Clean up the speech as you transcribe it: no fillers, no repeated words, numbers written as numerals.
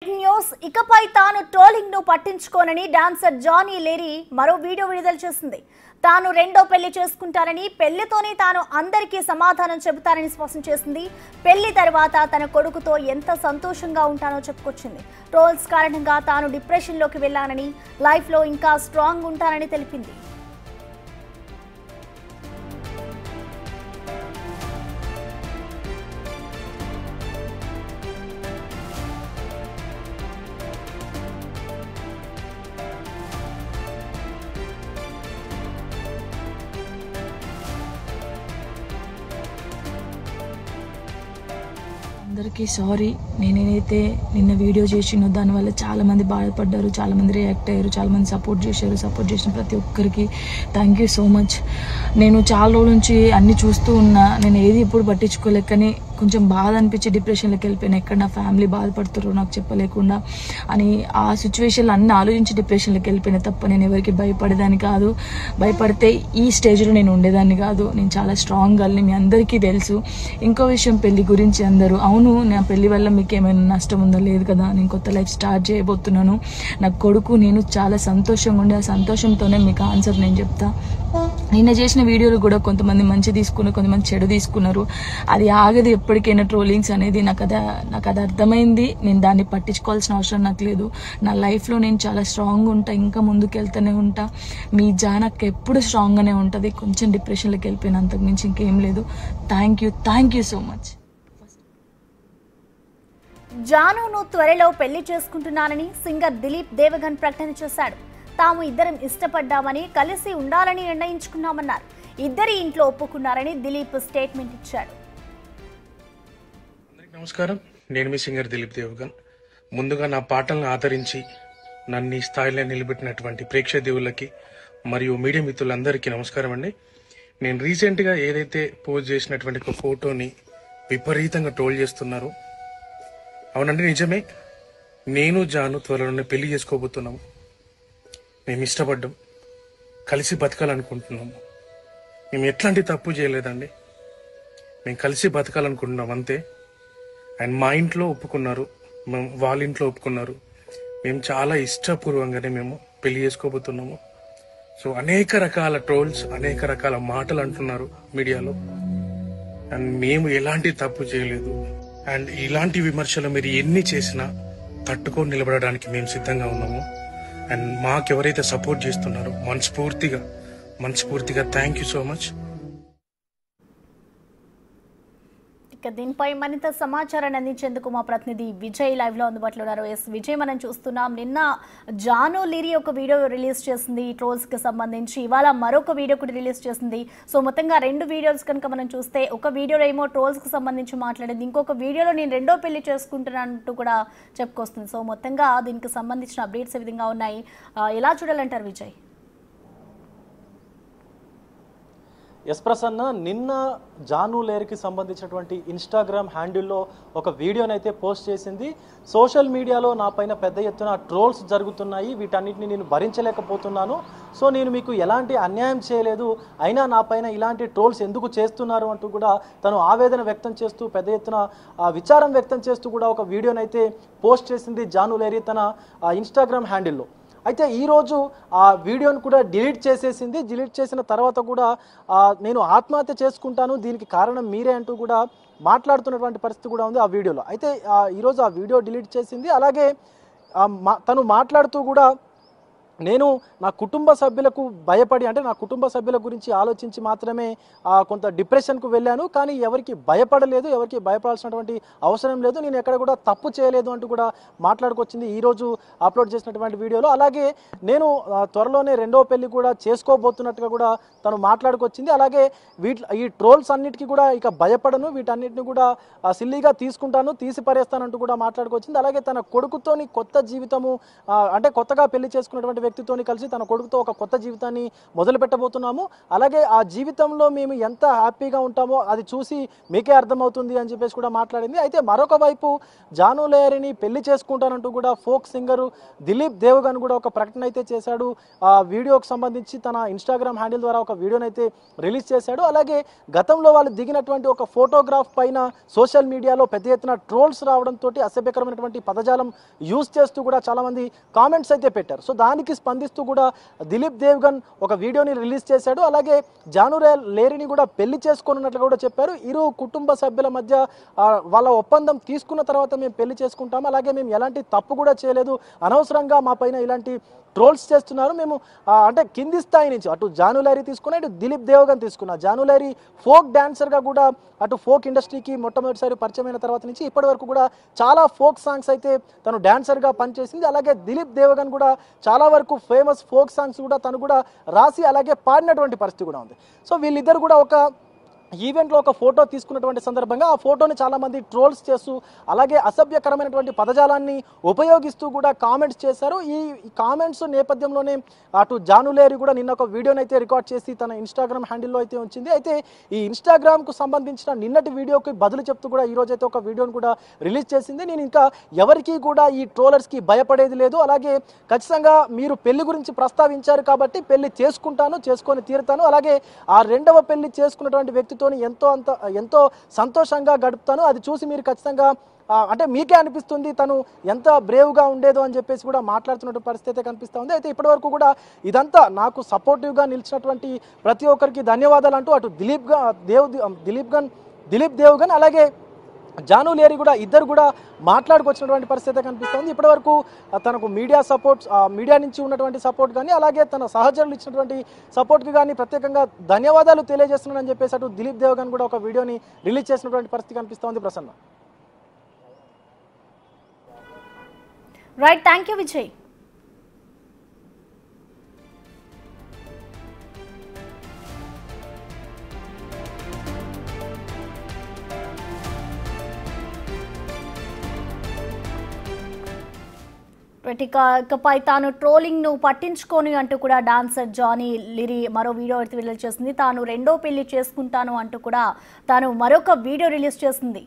Breaking news ఇకపై తాను trolling ను పట్టించుకోనని డాన్సర్ జానీ లేరీ మరో వీడియో విడుదల చేసింది. తాను రెండో పెళ్లి చేసుకుంటారని, పెళ్లితోనే తాను అందరికీ సమాధానం చెబుతారని స్పష్టం చేసింది. పెళ్లి తర్వాత తన కొడుకుతో ఎంత సంతోషంగా ఉంటానో చెప్పుకొచ్చింది. ట్రోల్స్ కారణంగా తాను డిప్రెషన్ లోకి వెళ్లానని, లైఫ్ లో ఇంకా స్ట్రాంగ్ ఉంటానని తెలిపింది. అందరికీ సారీ. నేనైతే నిన్న వీడియో చేసినో దానివల్ల చాలామంది బాధపడ్డారు, చాలామంది రియాక్ట్ అయ్యారు, చాలామంది సపోర్ట్ చేశారు. సపోర్ట్ చేసిన ప్రతి ఒక్కరికి థ్యాంక్ యూ సో మచ్. నేను చాలా రోజుల నుంచి అన్నీ చూస్తూ ఉన్నా, నేను ఏది ఎప్పుడు పట్టించుకోలేక, కానీ కొంచెం బాధ అనిపించి డిప్రెషన్లోకి వెళ్ళిపోయాను. ఎక్కడ నా ఫ్యామిలీ బాధపడుతారో నాకు చెప్పలేకుండా అని ఆ సిచ్యువేషన్లో అన్నీ ఆలోచించి డిప్రెషన్లోకి వెళ్ళిపోయినా తప్ప నేను ఎవరికి భయపడేదాన్ని కాదు. భయపడితే ఈ స్టేజ్లో నేను ఉండేదాన్ని కాదు. నేను చాలా స్ట్రాంగ్ గర్ల్ని, మీ అందరికీ తెలుసు. ఇంకో విషయం, పెళ్లి గురించి అందరూ అవును నా పెళ్లి వల్ల మీకు ఏమైనా నష్టం ఉందా? లేదు కదా. నేను కొత్త లైఫ్ స్టార్ట్ చేయబోతున్నాను. నా కొడుకు నేను చాలా సంతోషంగా ఉండే, ఆ సంతోషంతోనే మీకు ఆన్సర్ నేను చెప్తా. నిన్న చేసిన వీడియోలు కూడా కొంతమంది మంచి తీసుకున్నారు, కొంతమంది చెడు తీసుకున్నారు. అది ఆగదు ఎప్పటికైనా ట్రోలింగ్స్ అనేది. నాకు అది అర్థమైంది. నేను దాన్ని పట్టించుకోవాల్సిన అవసరం నాకు లేదు. నా లైఫ్లో నేను చాలా స్ట్రాంగ్ ఉంటా, ఇంకా ముందుకు వెళ్తూనే ఉంటా. మీ జానక్క ఎప్పుడు స్ట్రాంగ్గానే ఉంటుంది. కొంచెం డిప్రెషన్లోకి వెళ్ళిపోయిన, అంతకు మించి ఇంకేం లేదు. Thank you so much. జానును త్వరలో పెళ్లి చేసుకుంటున్నానని సింగర్ దిలీప్ దేవగన్ ప్రకటన చేశాడు. తాము ఇద్దరం ఇష్టపడ్డామని, కలిసి ఉండాలని నిర్ణయించుకున్నామన్నారు. ఇద్దరి ఇంట్లో ఒప్పుకున్నారని దిలీప్ స్టేట్మెంట్ ఇచ్చాడు. నమస్కారం, నేను మీ సింగర్ దిలీప్ దేవగన్. ముందుగా నా పాటలను ఆదరించి నన్ను ఈ స్థాయిలో నిలబెట్టినటువంటి ప్రేక్షదేవులకి మరియు మీడియా మిత్రులందరికీ నమస్కారం అండి. నేను రీసెంట్గా ఏదైతే పోస్ట్ చేసినటువంటి ఒక ఫోటోని విపరీతంగా ట్రోల్ చేస్తున్నారు. అవునండి, నిజమే. నేను జాను త్వరలోనే పెళ్లి చేసుకోబోతున్నాము. మేము ఇష్టపడ్డాం, కలిసి బతకాలనుకుంటున్నాము. మేము ఎట్లాంటి తప్పు చేయలేదండి. మేము కలిసి బతకాలనుకుంటున్నాం అంతే. అండ్ మా ఇంట్లో ఒప్పుకున్నారు, వాళ్ళ ఇంట్లో ఒప్పుకున్నారు. మేము చాలా ఇష్టపూర్వంగానే మేము పెళ్లి చేసుకోబోతున్నాము. సో అనేక రకాల ట్రోల్స్, అనేక రకాల మాటలు అంటున్నారు మీడియాలో. అండ్ మేము ఎలాంటి తప్పు చేయలేదు. అండ్ ఇలాంటి విమర్శలు మీరు ఎన్ని చేసినా తట్టుకొని నిలబడడానికి మేము సిద్ధంగా ఉన్నాము. అండ్ మాకెవరైతే సపోర్ట్ చేస్తున్నారో మనస్ఫూర్తిగా థ్యాంక్ యూ సో మచ్. ఇక దీనిపై మరింత సమాచారాన్ని అందించేందుకు మా ప్రతినిధి విజయ్ లైవ్ లో అందుబాటులో ఉన్నారు. విజయ్, మనం చూస్తున్నాం నిన్న జాను లిరి ఒక వీడియో రిలీజ్ చేసింది ట్రోల్స్ కి సంబంధించి. ఇవాళ మరొక వీడియో కూడా రిలీజ్ చేసింది. సో మొత్తంగా రెండు వీడియోస్ కనుక మనం చూస్తే, ఒక వీడియోలో ఏమో ట్రోల్స్ కి సంబంధించి మాట్లాడేది, ఇంకొక వీడియోలో నేను రెండో పెళ్లి చేసుకుంటున్నట్టు కూడా చెప్పుకొస్తుంది. సో మొత్తంగా దీనికి సంబంధించిన అప్డేట్స్ ఏ విధంగా ఉన్నాయి, ఎలా చూడాలంటారు విజయ్? ఎస్ ప్రసన్న, నిన్న జాను లేరికి సంబంధించినటువంటి ఇన్స్టాగ్రామ్ హ్యాండిల్లో ఒక వీడియోనైతే పోస్ట్ చేసింది. సోషల్ మీడియాలో నా పైన పెద్ద ఎత్తున ట్రోల్స్ జరుగుతున్నాయి, వీటన్నిటిని నేను భరించలేకపోతున్నాను. సో నేను మీకు ఎలాంటి అన్యాయం చేయలేదు, అయినా నా పైన ఇలాంటి ట్రోల్స్ ఎందుకు చేస్తున్నారు అంటూ కూడా తను ఆవేదన వ్యక్తం చేస్తూ, పెద్ద ఎత్తున విచారం వ్యక్తం చేస్తూ కూడా ఒక వీడియోనైతే పోస్ట్ చేసింది జాను లేరి తన ఇన్స్టాగ్రామ్ హ్యాండిల్లో. అయితే ఈరోజు ఆ వీడియోను కూడా డిలీట్ చేసేసింది. డిలీట్ చేసిన తర్వాత కూడా నేను ఆత్మహత్య చేసుకుంటాను, దీనికి కారణం మీరే అంటూ కూడా మాట్లాడుతున్నటువంటి పరిస్థితి కూడా ఉంది ఆ వీడియోలో. అయితే ఈరోజు ఆ వీడియో డిలీట్ చేసింది. అలాగే తను మాట్లాడుతూ కూడా, నేను నా కుటుంబ సభ్యులకు భయపడి, అంటే నా కుటుంబ సభ్యుల గురించి ఆలోచించి మాత్రమే కొంత డిప్రెషన్కు వెళ్ళాను, కానీ ఎవరికి భయపడలేదు, ఎవరికి భయపడాల్సినటువంటి అవసరం లేదు, నేను ఎక్కడ కూడా తప్పు చేయలేదు అంటూ కూడా మాట్లాడుకొచ్చింది ఈరోజు అప్లోడ్ చేసినటువంటి వీడియోలో. అలాగే నేను త్వరలోనే రెండో పెళ్లి కూడా చేసుకోబోతున్నట్టుగా కూడా తను మాట్లాడుకొచ్చింది. అలాగే ఈ ట్రోల్స్ అన్నిటికీ కూడా ఇక భయపడను, వీటన్నిటిని కూడా సిల్లీగా తీసుకుంటాను, తీసి పరేస్తానంటూ కూడా మాట్లాడుకొచ్చింది. అలాగే తన కొడుకుతోని కొత్త జీవితము, అంటే కొత్తగా పెళ్లి చేసుకున్నటువంటి వ్యక్తితోని కలిసి తన కొడుకుతో ఒక కొత్త జీవితాన్ని మొదలు పెట్టబోతున్నాము. అలాగే ఆ జీవితంలో మేము ఎంత హ్యాపీగా ఉంటామో అది చూసి మీకే అర్థమవుతుంది అని చెప్పేసి కూడా మాట్లాడింది. అయితే మరొక వైపు జాను లేయరిని పెళ్లి చేసుకుంటానంటూ కూడా ఫోక్ సింగరు దిలీప్ దేవగన్ కూడా ఒక ప్రకటన అయితే చేశాడు. ఆ వీడియోకి సంబంధించి తన ఇన్స్టాగ్రామ్ హ్యాండిల్ ద్వారా ఒక వీడియోని అయితే రిలీజ్ చేశాడు. అలాగే గతంలో వాళ్ళు దిగినటువంటి ఒక ఫోటోగ్రాఫ్ పైన సోషల్ మీడియాలో పెద్ద ఎత్తున ట్రోల్స్ రావడంతో అసభ్యకరమైనటువంటి పదజాలం యూజ్ చేస్తూ కూడా చాలా మంది కామెంట్స్ అయితే పెట్టారు. సో దానికి స్పందిస్తూ కూడా దిలీప్ దేవగన్ ఒక వీడియోని రిలీజ్ చేశాడు. అలాగే జాను లేరిని కూడా పెళ్లి చేసుకోనున్నట్లు కూడా చెప్పారు. ఇరు కుటుంబ సభ్యుల మధ్య వాళ్ళ ఒప్పందం తీసుకున్న తర్వాత మేము పెళ్లి చేసుకుంటాము, అలాగే మేము ఎలాంటి తప్పు కూడా చేయలేదు, అనవసరంగా మా పైన ఇలాంటి ట్రోల్స్ చేస్తున్నారు. మేము అంటే కింది స్థాయి నుంచి అటు జాను లేరి తీసుకున్నా, ఇటు దిలీప్ దేవగన్ తీసుకున్నా. జాను లేరి ఫోక్ డాన్సర్గా కూడా అటు ఫోక్ ఇండస్ట్రీకి మొట్టమొదటిసారి పరిచయమైన తర్వాత నుంచి ఇప్పటి వరకు కూడా చాలా ఫోక్ సాంగ్స్ అయితే తను డాన్సర్గా పనిచేసింది. అలాగే దిలీప్ దేవగన్ కూడా చాలా వరకు ఫేమస్ ఫోక్ సాంగ్స్ కూడా తను కూడా రాసి అలాగే పాడినటువంటి పరిస్థితి కూడా ఉంది. సో వీళ్ళిద్దరు కూడా ఒక ఈవెంట్లో ఒక ఫోటో తీసుకున్నటువంటి సందర్భంగా ఆ ఫోటోని చాలామంది ట్రోల్స్ చేస్తూ అలాగే అసభ్యకరమైనటువంటి పదజాలాన్ని ఉపయోగిస్తూ కూడా కామెంట్స్ చేశారు. ఈ కామెంట్స్ నేపథ్యంలోనే అటు జాను లేరి కూడా నిన్న ఒక వీడియోని అయితే రికార్డ్ చేసి తన ఇన్స్టాగ్రామ్ హ్యాండిల్లో అయితే ఉంచింది. అయితే ఈ ఇన్స్టాగ్రామ్కు సంబంధించిన నిన్నటి వీడియోకి బదులు చెప్తూ కూడా ఈరోజు అయితే ఒక వీడియోని కూడా రిలీజ్ చేసింది. నేను ఇంకా ఎవరికి కూడా ఈ ట్రోలర్స్కి భయపడేది లేదు, అలాగే ఖచ్చితంగా మీరు పెళ్లి గురించి ప్రస్తావించారు కాబట్టి పెళ్లి చేసుకొని తీరుతాను, అలాగే ఆ రెండవ పెళ్లి చేసుకున్నటువంటి వ్యక్తి ఎంతో సంతోషంగా గడుపుతాను. అది చూసి మీరు ఖచ్చితంగా అంటే మీకే అనిపిస్తుంది తను ఎంత బ్రేవ్గా ఉండేదో అని చెప్పేసి కూడా మాట్లాడుతున్నటువంటి పరిస్థితి కనిపిస్తూ ఉంది. అయితే ఇప్పటివరకు కూడా ఇదంతా నాకు సపోర్టివ్గా నిలిచినటువంటి ప్రతి ఒక్కరికి ధన్యవాదాలు అంటూ అటు దిలీప్ దేవగన్ అలాగే జాను లేరి కూడా ఇద్దరు కూడా మాట్లాడుకొచ్చినటువంటి పరిస్థితి కనిపిస్తుంది. ఇప్పటివరకు తనకు మీడియా నుంచి ఉన్నటువంటి సపోర్ట్ కానీ అలాగే తన సహచరులు ఇచ్చినటువంటి సపోర్ట్కి కానీ ప్రత్యేకంగా ధన్యవాదాలు తెలియజేస్తున్నానని చెప్పేసి అటు దిలీప్ దేవగన్ కూడా ఒక వీడియోని రిలీజ్ చేసినటువంటి పరిస్థితి కనిపిస్తోంది. Prasanna. Right, thank you Vijay. ఇకపై తాను ట్రోలింగ్ ను పట్టించుకొని అంటూ కూడా డాన్సర్ జానీ లిరి మరో వీడియో విడుదల చేసింది. తాను రెండో పెళ్లి చేసుకుంటాను అంటూ కూడా తాను మరొక వీడియో రిలీజ్ చేసింది.